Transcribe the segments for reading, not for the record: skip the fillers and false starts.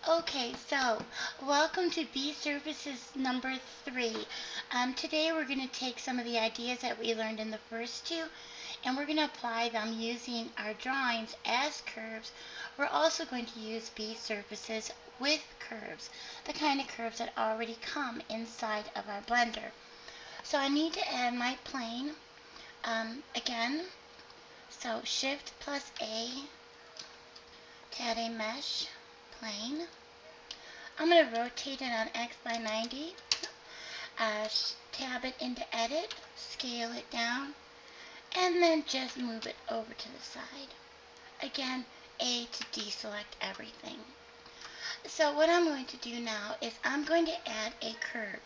Okay, so welcome to BSurfaces number 3. Today we're going to take some of the ideas that we learned in the first two and we're going to apply them using our drawings as curves. We're also going to use BSurfaces with curves, the kind of curves that already come inside of our blender. So I need to add my plane again. So Shift plus A to add a mesh plane. I'm going to rotate it on X by 90, tab it into Edit, scale it down, and then just move it over to the side. Again, A to deselect everything. So what I'm going to do now is I'm going to add a curve.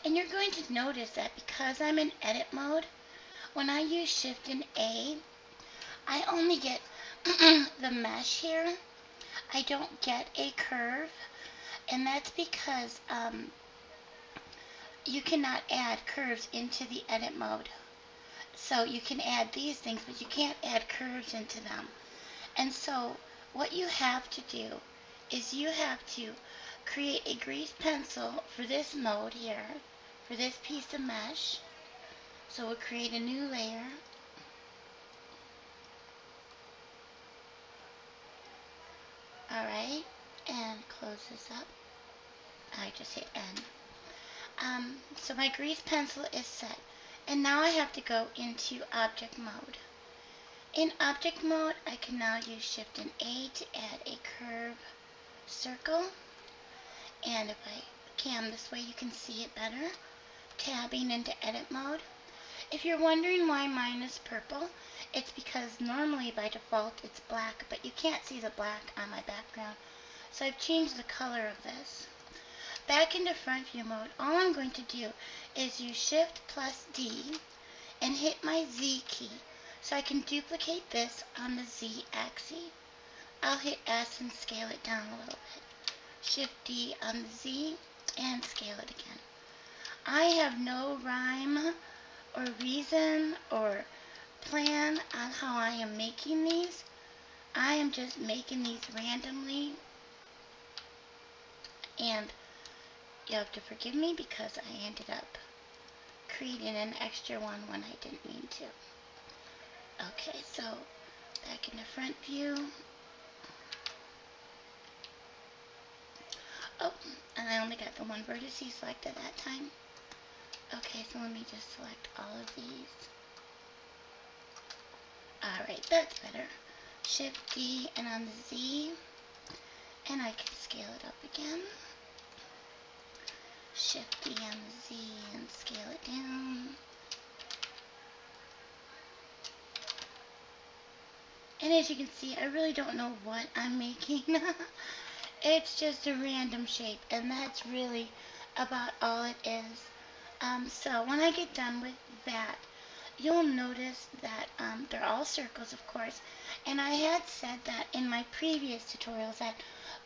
And you're going to notice that because I'm in edit mode, when I use Shift and A, I only get the mesh here. I don't get a curve. And that's because you cannot add curves into the edit mode. So you can add these things, but you can't add curves into them. And so what you have to do is you have to create a grease pencil for this mode here, for this piece of mesh. So we'll create a new layer. Alright, and close this up. I just hit N. So my grease pencil is set. And now I have to go into object mode. In object mode, I can now use Shift and A to add a curve circle. And if I cam this way, you can see it better. Tabbing into edit mode. If you're wondering why mine is purple, it's because normally by default it's black, but you can't see the black on my background. So I've changed the color of this. Back into front view mode, all I'm going to do is use Shift plus D and hit my Z key so I can duplicate this on the Z axis. I'll hit S and scale it down a little bit. Shift D on the Z and scale it again. I have no rhyme or reason or plan on how I am making these. I am just making these randomly, and you have to forgive me because I ended up creating an extra one when I didn't mean to. Okay, so back into front view. Oh, and I only got the one vertex selected that time. Okay, so let me just select all of these. Alright, that's better. Shift D and on the Z, and I can scale it up again. Shift D on the Z and scale it down. And as you can see, I really don't know what I'm making. It's just a random shape, and that's really about all it is. So when I get done with that, you'll notice that they're all circles, of course. And I had said that in my previous tutorials that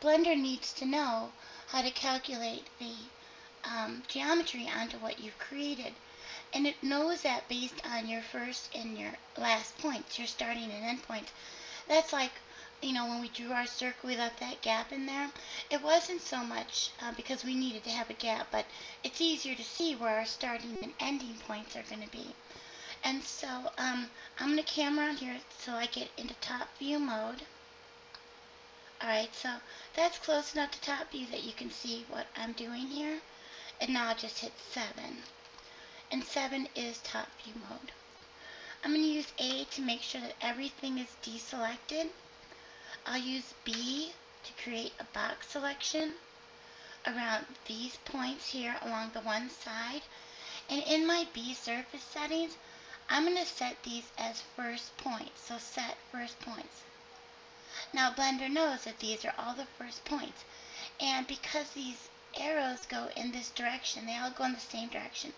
Blender needs to know how to calculate the geometry onto what you've created. And it knows that based on your first and your last points, your starting and end points. That's like, when we drew our circle, we left that gap in there. It wasn't so much because we needed to have a gap, but it's easier to see where our starting and ending points are going to be. And so I'm going to cam around here so I get into top view mode. Alright, so that's close enough to top view that you can see what I'm doing here. And now I'll just hit 7. And 7 is top view mode. I'm going to use A to make sure that everything is deselected. I'll use B to create a box selection around these points here along the one side. And in my B surface settings, I'm going to set these as first points. So set first points. Now Blender knows that these are all the first points. And because these arrows go in this direction, they all go in the same direction,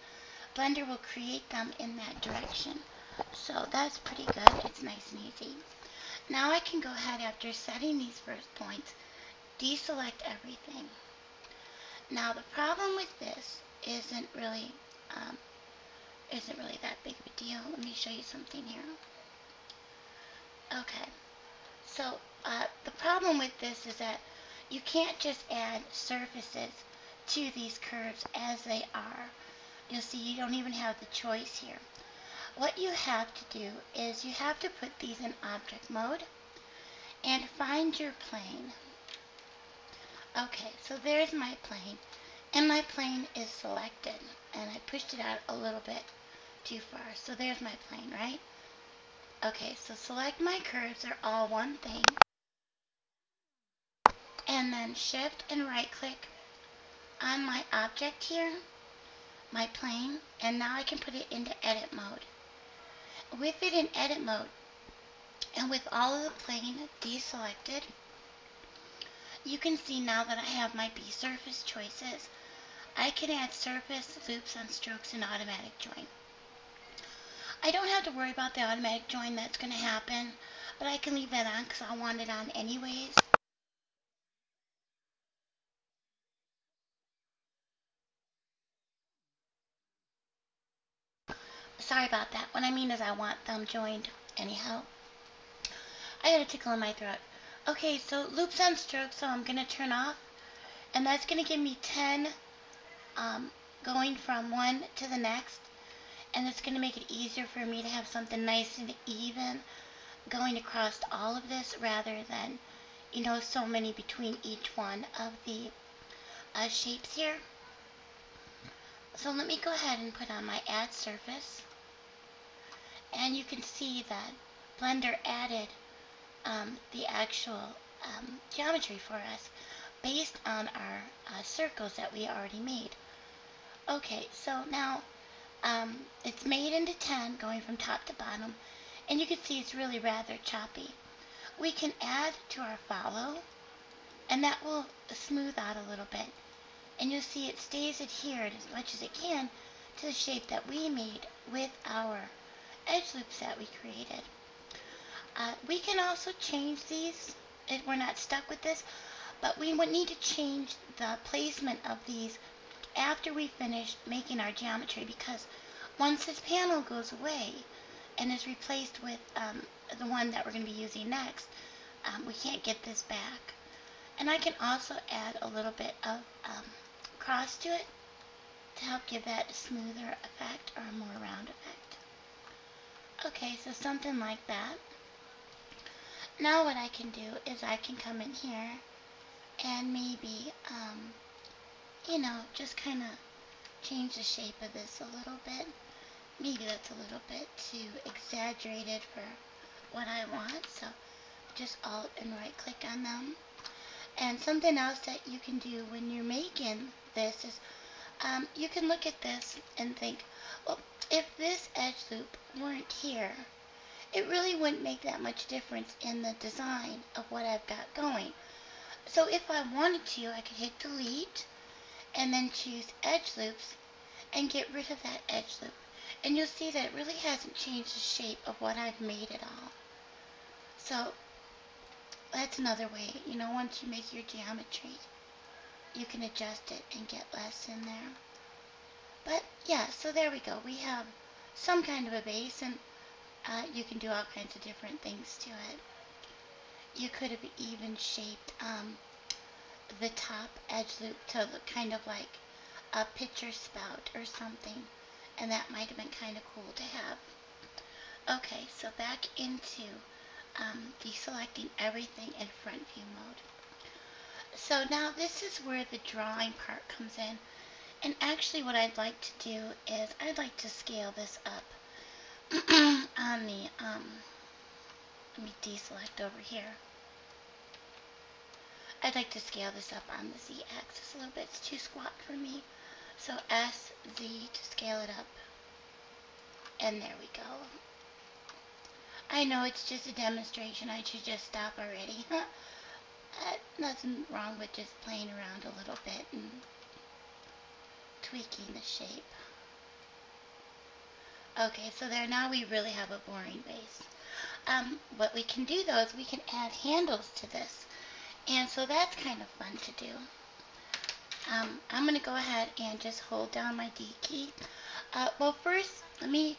Blender will create them in that direction. So that's pretty good. It's nice and easy. Now I can go ahead, after setting these first points, deselect everything. Now the problem with this isn't really that big of a deal. Let me show you something here. Okay, so the problem with this is that You can't just add surfaces to these curves as they are. You'll see you don't even have the choice here. What you have to do is you have to put these in object mode and find your plane. Okay, so there's my plane, and my plane is selected, and I pushed it out a little bit too far. So there's my plane, right? Okay, so select my curves, they're all one thing, and then shift and right click on my object here, my plane, and now I can put it into edit mode. With it in edit mode, and with all of the plane deselected, you can see now that I have my B-surface choices. I can add surface, loops on strokes, and automatic join. I don't have to worry about the automatic join that's going to happen, but I can leave that on because I want it on anyways. Sorry about that. What I mean is I want them joined anyhow. I got a tickle in my throat. Okay, so loops on strokes, so I'm going to turn off, and that's going to give me 10 going from one to the next, and it's going to make it easier for me to have something nice and even going across all of this rather than, you know, so many between each one of the shapes here. So let me go ahead and put on my add surface, and you can see that Blender added the actual geometry for us based on our circles that we already made. Okay, so now it's made into 10 going from top to bottom, and you can see it's really rather choppy. We can add to our follow, and that will smooth out a little bit, and you'll see it stays adhered as much as it can to the shape that we made with our edge loops that we created. We can also change these if we're not stuck with this, but we would need to change the placement of these after we finish making our geometry, because once this panel goes away and is replaced with the one that we're going to be using next, we can't get this back. And I can also add a little bit of cross to it to help give that a smoother effect or a more round effect. Okay, so something like that. Now what I can do is I can come in here and maybe, you know, just kind of change the shape of this a little bit. Maybe that's a little bit too exaggerated for what I want, so just Alt and right click on them. And something else that you can do when you're making this is you can look at this and think, well, if this edge loop weren't here, it really wouldn't make that much difference in the design of what I've got going. So if I wanted to, I could hit delete and then choose edge loops and get rid of that edge loop. And you'll see that it really hasn't changed the shape of what I've made at all. So that's another way, you know, once you make your geometry, you can adjust it and get less in there. But yeah, so there we go. We have some kind of a base, and you can do all kinds of different things to it. You could have even shaped the top edge loop to look kind of like a picture spout or something, and that might have been kind of cool to have. Okay, so back into deselecting everything in front view mode. So now this is where the drawing part comes in, and actually what I'd like to do is I'd like to scale this up on the let me deselect over here. I'd like to scale this up on the Z axis a little bit. It's too squat for me. So SZ to scale it up. And there we go. I know it's just a demonstration. I should just stop already. Nothing wrong with just playing around a little bit and tweaking the shape. Okay, so there now we really have a boring base. What we can do though is we can add handles to this. And so that's kind of fun to do. I'm going to go ahead and just hold down my D key. Well, first, let me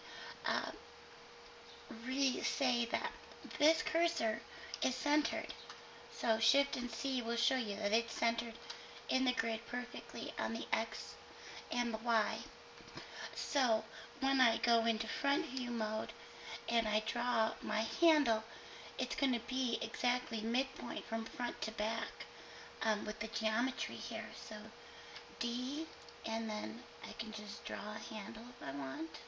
say that this cursor is centered. So Shift and C will show you that it's centered in the grid perfectly on the X and the Y. So when I go into front view mode and I draw my handle, it's going to be exactly midpoint from front to back with the geometry here. So D, and then I can just draw a handle if I want.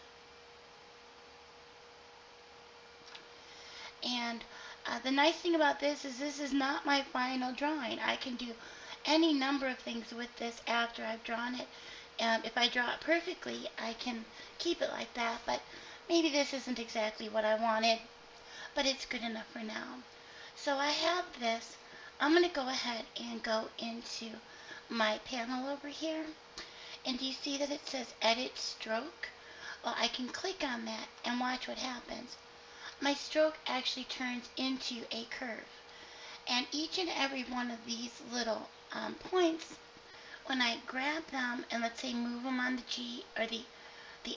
And the nice thing about this is not my final drawing. I can do any number of things with this after I've drawn it. If I draw it perfectly, I can keep it like that, but maybe this isn't exactly what I wanted, but it's good enough for now. So I have this. I'm going to go ahead and go into my panel over here, and do you see that it says Edit Stroke? Well, I can click on that and watch what happens. My stroke actually turns into a curve. And each and every one of these little points, when I grab them and let's say move them on the G or the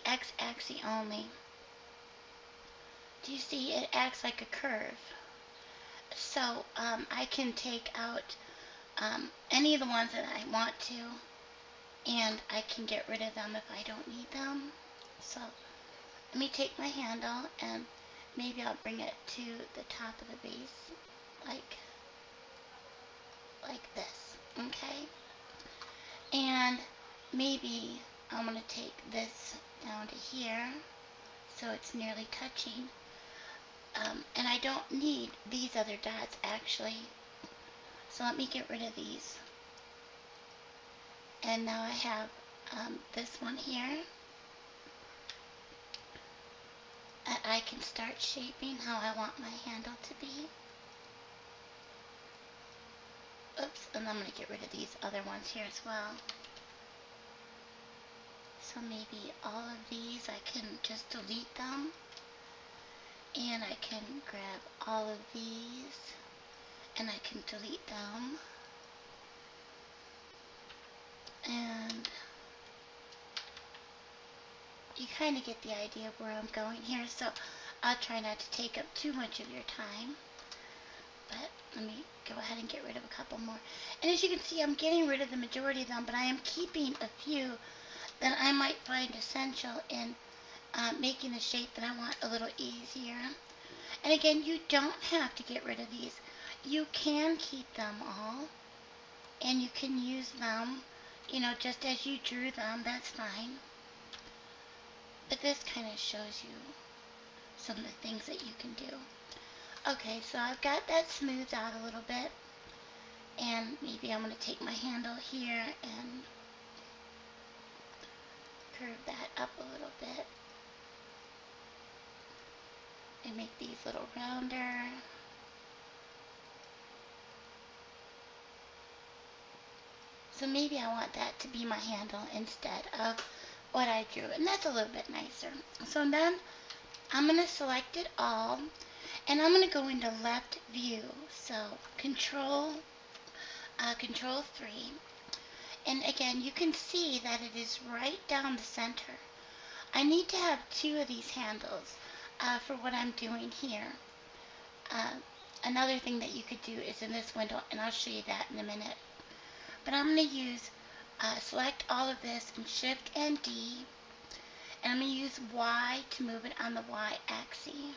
X axis only, do you see it acts like a curve? So I can take out any of the ones that I want to, and I can get rid of them if I don't need them. So let me take my handle and maybe I'll bring it to the top of the base like this, okay? And maybe I'm going to take this down to here so it's nearly touching. And I don't need these other dots actually. So let me get rid of these. And now I have this one here. And I can start shaping how I want my handle to be. Oops, and I'm going to get rid of these other ones here as well. So maybe all of these, I can just delete them. And I can grab all of these and I can delete them. And you kind of get the idea of where I'm going here, so I'll try not to take up too much of your time. But let me go ahead and get rid of a couple more. And as you can see, I'm getting rid of the majority of them, but I am keeping a few that I might find essential in making the shape that I want a little easier. And again, you don't have to get rid of these. You can keep them all, and you can use them, you know, just as you drew them, that's fine. But this kind of shows you some of the things that you can do. Okay, so I've got that smoothed out a little bit, and maybe I'm going to take my handle here and curve that up a little bit and make these a little rounder. So maybe I want that to be my handle instead of what I drew, and that's a little bit nicer. So then I'm going to select it all, and I'm going to go into left view. So Control 3, and again you can see that it is right down the center. I need to have two of these handles for what I'm doing here. Another thing that you could do is in this window, and I'll show you that in a minute. But I'm going to use select all of this and Shift and D, and I'm going to use Y to move it on the Y axis.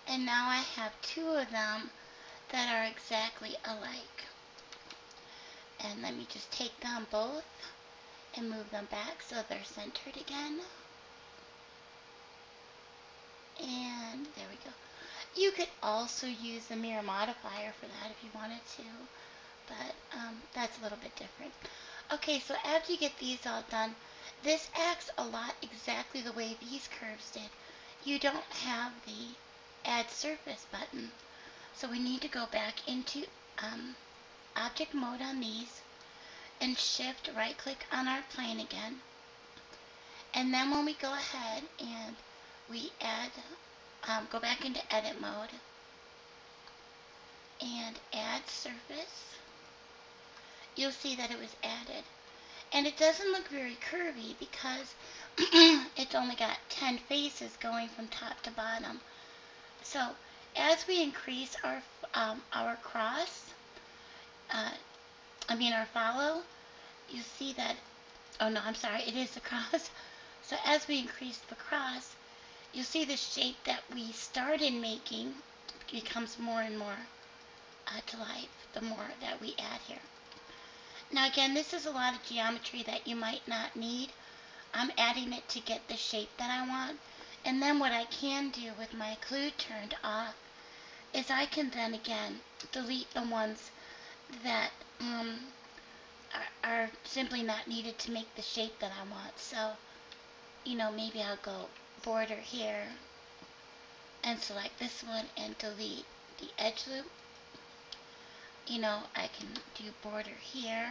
And now I have two of them that are exactly alike. And let me just take them both and move them back so they're centered again. And there we go. You could also use the mirror modifier for that if you wanted to, but that's a little bit different. Okay, so after you get these all done, this acts a lot exactly the way these curves did. You don't have the Add Surface button, so we need to go back into Object Mode on these and Shift right click on our plane again. And then when we go ahead and we add, go back into Edit Mode and Add Surface, you'll see that it was added. And it doesn't look very curvy because it's only got 10 faces going from top to bottom. So as we increase our cross, uh, our follow, you see that, oh no, I'm sorry, it is the cross. So as we increase the cross, you'll see the shape that we started making becomes more and more to life the more that we add here. Now again, this is a lot of geometry that you might not need. I'm adding it to get the shape that I want. And then what I can do with my glue turned off is I can then again delete the ones that are simply not needed to make the shape that I want. So, maybe I'll go border here and select this one and delete the edge loop. I can do border here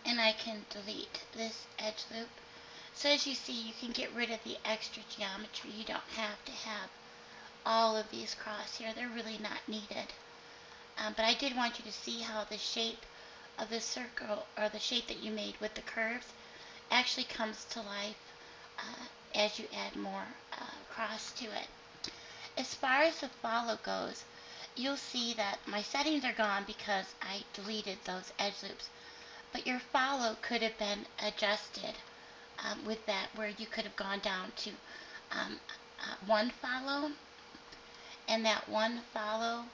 and I can delete this edge loop. So as you see, you can get rid of the extra geometry. You don't have to have all of these cross here. They're really not needed. But I did want you to see how the shape of the circle, or the shape that you made with the curves, actually comes to life as you add more cross to it. As far as the follow goes, you'll see that my settings are gone because I deleted those edge loops. But your follow could have been adjusted with that, where you could have gone down to one follow, and that one follow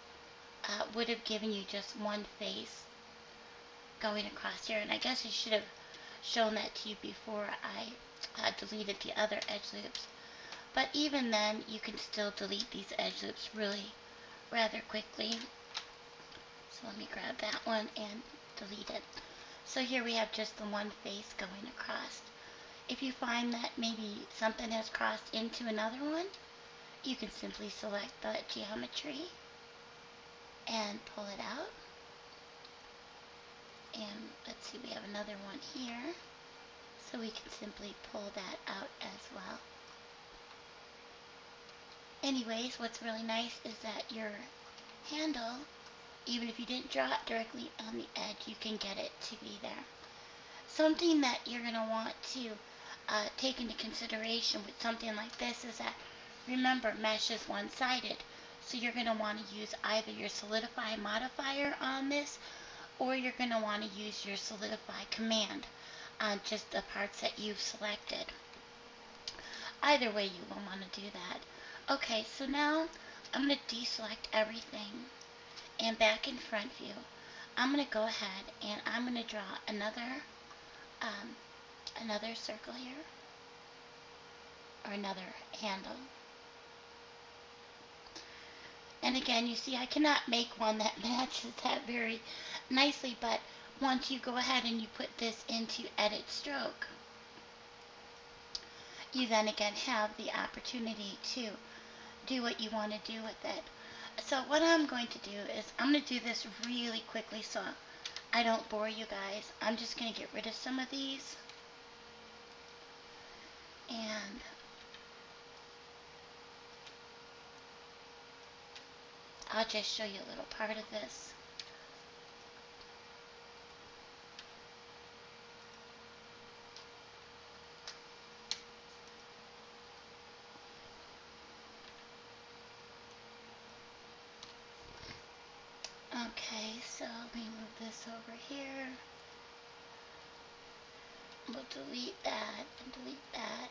would have given you just one face going across here. And I guess I should have shown that to you before I deleted the other edge loops. But even then, you can still delete these edge loops really rather quickly. So let me grab that one and delete it. So here we have just the one face going across. If you find that maybe something has crossed into another one, you can simply select the geometry and pull it out. And let's see, we have another one here. So we can simply pull that out as well. Anyways, what's really nice is that your handle, even if you didn't draw it directly on the edge, you can get it to be there. Something that you're going to want to take into consideration with something like this is that, remember, mesh is one-sided. So you're going to want to use either your solidify modifier on this, or you're going to want to use your solidify command on just the parts that you've selected. Either way, you will want to do that. Okay, so now I'm going to deselect everything, and back in front view, I'm going to go ahead and I'm going to draw another circle here, or another handle. And again, you see I cannot make one that matches that very nicely, but once you go ahead and you put this into edit stroke, you then again have the opportunity to do what you want to do with it. So what I'm going to do is I'm going to do this really quickly so I don't bore you guys. I'm just going to get rid of some of these. And I'll just show you a little part of this. Okay, so let me move this over here. We'll delete that, and delete that,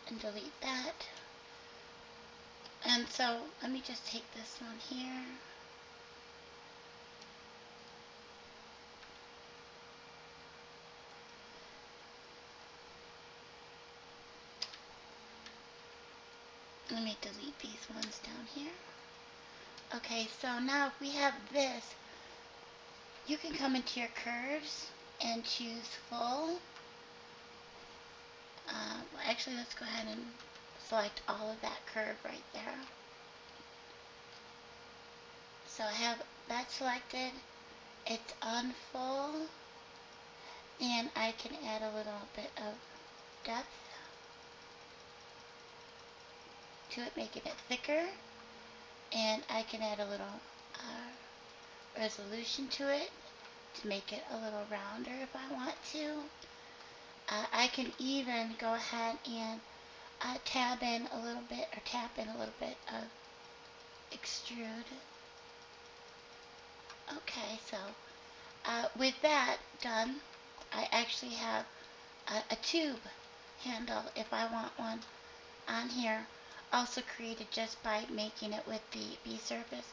and delete that. And so let me just take this one here. Let me delete these ones down here. Okay, so now if we have this, you can come into your curves and choose full. Actually, let's go ahead and select all of that curve right there. So I have that selected. It's on full, and I can add a little bit of depth to it, making it thicker, and I can add a little resolution to it to make it a little rounder if I want to. I can even go ahead and tap in a little bit of extrude. Okay, so with that done, I actually have a tube handle if I want one on here, also created just by making it with the BSurface.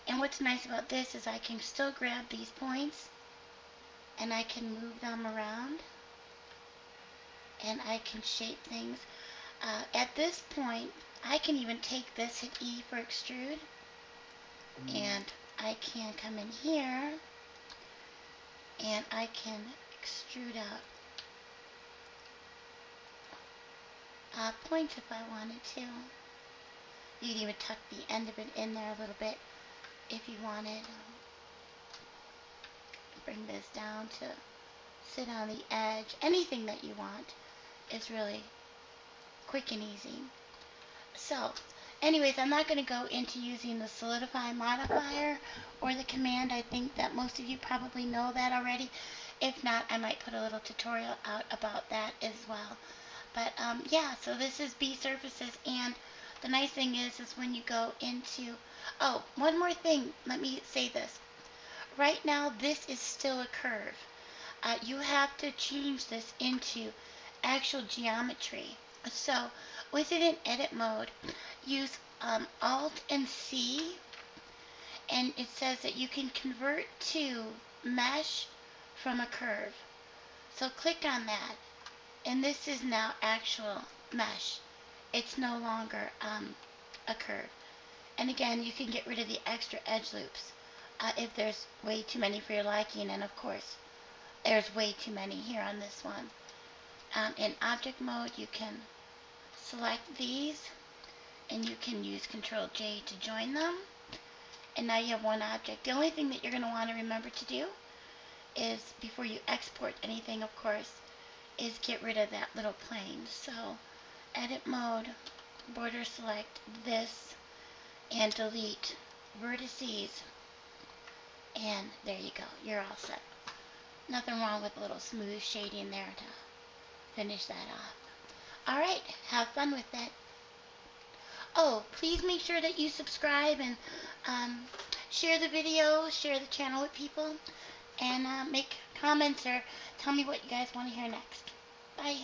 And what's nice about this is I can still grab these points and I can move them around and I can shape things. At this point, I can even take this, hit E for extrude, and I can come in here and I can extrude out points if I wanted to. You can even tuck the end of it in there a little bit if you wanted. Bring this down to sit on the edge. Anything that you want is really quick and easy. So, anyways, I'm not going to go into using the solidify modifier or the command. I think that most of you probably know that already. If not, I might put a little tutorial out about that as well. But yeah, so this is BSurfaces, and the nice thing is when you go into, oh, one more thing, let me say this. Right now, this is still a curve. You have to change this into actual geometry. So with it in edit mode, use Alt and C, and it says that you can convert to mesh from a curve. So click on that, and this is now actual mesh. It's no longer a curve. And again, you can get rid of the extra edge loops if there's way too many for your liking, and of course there's way too many here on this one. In object mode, you can select these and you can use Control J to join them, and now you have one object. The only thing that you're going to want to remember to do is, before you export anything, of course, is get rid of that little plane. So edit mode, border select this, and delete vertices, and there you go, you're all set. Nothing wrong with a little smooth shading there to finish that off. Alright, have fun with that. Oh, please make sure that you subscribe and share the video, share the channel with people, and make comments or tell me what you guys want to hear next. Bye.